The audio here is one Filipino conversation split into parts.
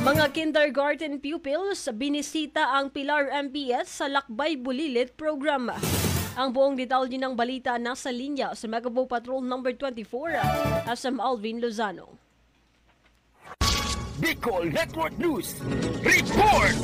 Mga kindergarten pupils, binisita ang Pilar MPS sa Lakbay Bulilit program. Ang buong detalye ng balita nasa linya sa Megapo Patrol number 24, SM Alvin Lozano. Bicol Network News Report!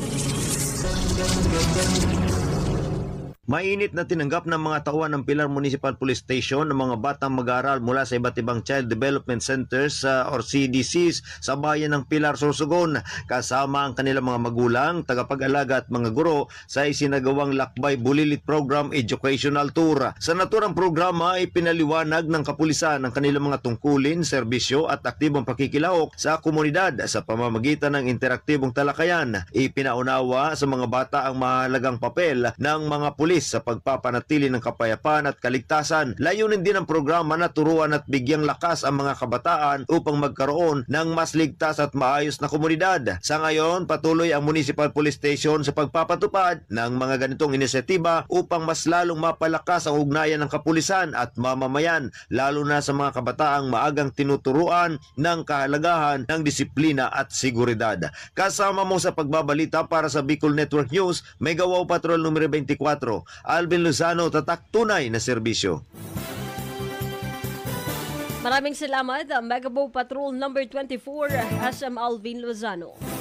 Mainit na tinanggap ng mga tauhan ng Pilar Municipal Police Station ng mga batang mag-aaral mula sa iba't ibang Child Development Centers or CDCs sa bayan ng Pilar, Sorsogon, kasama ang kanilang mga magulang, tagapag-alaga at mga guro sa isinagawang Lakbay Bulilit Program Educational Tour. Sa naturang programa ay pinaliwanag ng kapulisan ang kanilang mga tungkulin, serbisyo at aktibong pakikilahok sa komunidad sa pamamagitan ng interaktibong talakayan. Ipinaunawa sa mga bata ang mahalagang papel ng mga pulis sa pagpapanatili ng kapayapaan at kaligtasan. Layunin din ng programa na turuan at bigyang lakas ang mga kabataan upang magkaroon ng mas ligtas at maayos na komunidad. Sa ngayon, patuloy ang Municipal Police Station sa pagpapatupad ng mga ganitong inisyatiba upang mas lalong mapalakas ang ugnayan ng kapulisan at mamamayan, lalo na sa mga kabataang maagang tinuturuan ng kahalagahan ng disiplina at seguridad. Kasama mo sa pagbabalita para sa Bicol Network News, Megawaw Patrol numero 24, Alvin Lozano, tatak tunay na serbisyo. Maraming salamat, Megapo Patrol number 24, SM Alvin Lozano.